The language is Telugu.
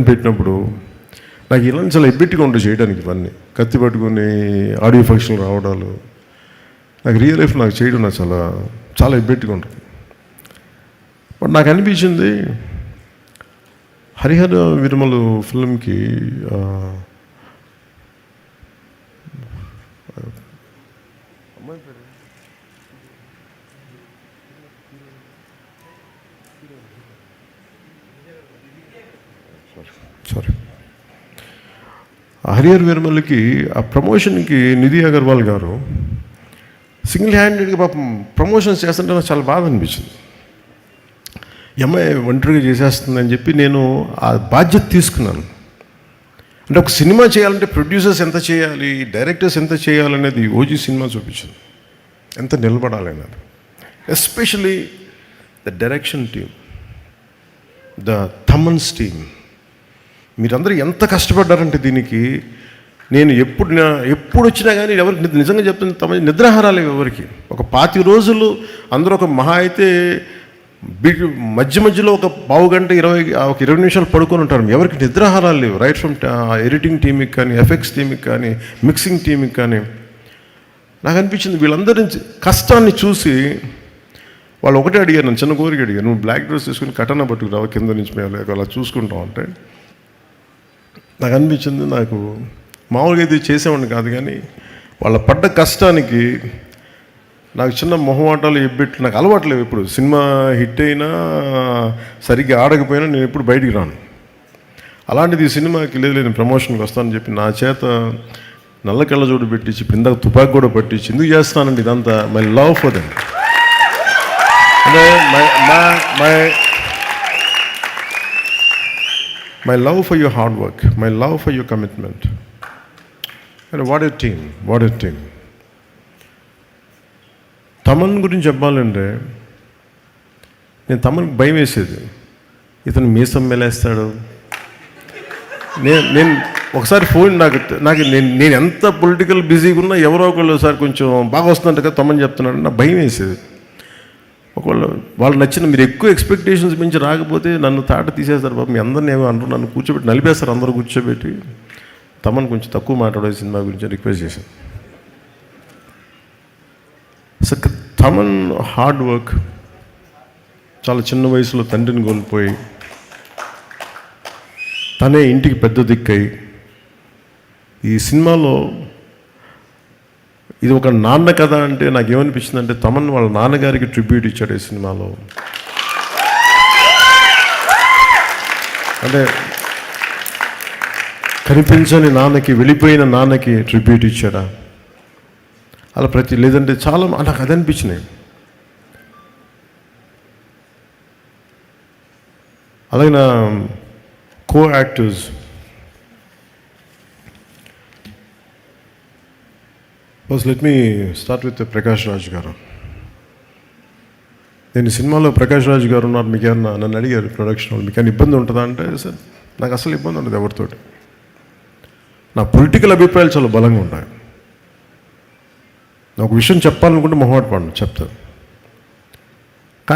పెట్టినప్పుడు నాకు ఇలా చాలా ఎబ్బెట్టిగా ఉంటుంది చేయడానికి ఇవన్నీ కత్తి పట్టుకొని ఆడియో ఫంక్షన్లు రావడాలు నాకు రియల్ లైఫ్ నాకు చేయడం నాకు చాలా చాలా ఎబ్బెట్టిగా ఉంటుంది. బట్ నాకు అనిపించింది హరిహర వీరమలు ఫిల్మ్కి హరిహర వీరమల్కి ఆ ప్రమోషన్కి నిధి అగర్వాల్ గారు సింగిల్ హ్యాండెడ్గా పాపం ప్రమోషన్స్ చేస్తుంటే నాకు చాలా బాధ అనిపించింది. అమ్మాయి ఒంటరిగా చేసేస్తుందని చెప్పి నేను ఆ బాధ్యత తీసుకున్నాను. అంటే ఒక సినిమా చేయాలంటే ప్రొడ్యూసర్స్ ఎంత చేయాలి, డైరెక్టర్స్ ఎంత చేయాలనేది ఓజీ సినిమా చూపించింది, ఎంత నిలబడాలనేది. Especially the direction team, the Thaman's team, మీరందరూ ఎంత కష్టపడ్డారంటే దీనికి. నేను ఎప్పుడు వచ్చినా కానీ ఎవరికి నిజంగా చెప్తున్న తమ నిద్రాహారాలు ఎవరికి. ఒక 25 రోజులు అందరూ ఒక మహా అయితే మధ్య మధ్యలో ఒక పావు గంట 20 నిమిషాలు పడుకొని ఉంటారు. ఎవరికి నిద్రాహారాలు లేవు. రైట్ ఫ్రమ్ ఎడిటింగ్ టీమ్కి కానీ, ఎఫెక్ట్స్ టీమ్కి కానీ, మిక్సింగ్ టీమ్కి కానీ. నాకు అనిపించింది వీళ్ళందరి కష్టాన్ని చూసి వాళ్ళు ఒకటే అడిగారు, నన్ను చిన్న కోరిక అడిగారు, నువ్వు బ్లాక్ డ్రెస్ తీసుకుని కటన పట్టుకురావు కింద నుంచి మేము అలా చూసుకుంటాం అంటే నాకు అనిపించింది. నాకు మామూలుగా అయితే చేసేవాడిని కాదు, కానీ వాళ్ళ పడ్డ కష్టానికి నాకు చిన్న మొహమాటాలు ఎబ్బెట్లు నాకు అలవాట్లేవు. ఎప్పుడు సినిమా హిట్ అయినా సరిగ్గా ఆడకపోయినా నేను ఎప్పుడు బయటికి రాను. అలాంటిది ఈ సినిమాకి లేదు నేను ప్రమోషన్కి వస్తానని చెప్పి నా చేత నల్ల కళ్ళజోడు పెట్టించి ఇప్పుడు ఇందాక తుపాకి కూడా పట్టించి ఎందుకు చేస్తానండి ఇదంతా. మై లవ్ ఫర్ దెమ్, అంటే my love for your hard work, my love for your commitment. And what a team, what a team. Thaman గురించి చెప్పాలంటే నేను తమన్కి భయం వేసేది, ఇతను మీసం మెలేస్తాడు. నేను ఒకసారి ఫోన్ నాకు నేను ఎంత పొలిటికల్ బిజీగా ఉన్నా ఎవరో ఒకళ్ళు సార్ కొంచెం బాగా వస్తుందంట కదా తమన్ చెప్తున్నాడు, నాకు భయం వేసేది. ఒకవేళ వాళ్ళు నచ్చిన మీరు ఎక్కువ ఎక్స్పెక్టేషన్స్ మించి రాకపోతే నన్ను తాట తీసేస్తారు బాబు, మీ అందరిని ఏమో అంటారు, నన్ను కూర్చోబెట్టి నలిపేస్తారు అందరూ కూర్చోబెట్టి. తమను కొంచెం తక్కువ మాట్లాడే సినిమా గురించి రిక్వెస్ట్ చేశాను. సో తమన్ హార్డ్ వర్క్, చాలా చిన్న వయసులో తండ్రిని కోల్పోయి తనే ఇంటికి పెద్ద దిక్కై ఈ సినిమాలో ఇది ఒక నాన్న కథ అంటే నాకేమనిపించింది అంటే తమన్ వాళ్ళ నాన్నగారికి ట్రిబ్యూట్ ఇచ్చాడు ఈ సినిమాలో. అంటే కనిపించని నాన్నకి, వెళ్ళిపోయిన నాన్నకి ట్రిబ్యూట్ ఇచ్చాడా అలా లేదంటే చాలా నాకు అది అనిపించినాయి. అలాగే నా co actors first let me start with Prakash Raj గారు. నేను సినిమాలో ప్రకాష్ రాజ్ గారు ఉన్నారు, మీకు ఏమన్నా నన్ను అడిగారు ప్రొడక్షన్ వాళ్ళు మీకు ఏమైనా ఇబ్బంది ఉంటుందా అంటే సార్ నాకు అసలు ఇబ్బంది ఉండదు ఎవరితోటి. నా పొలిటికల్ అభిప్రాయాలు చాలా బలంగా ఉంటాయి. నాకు విషయం చెప్పాలనుకుంటే మొహమాట పడను, చెప్తాను.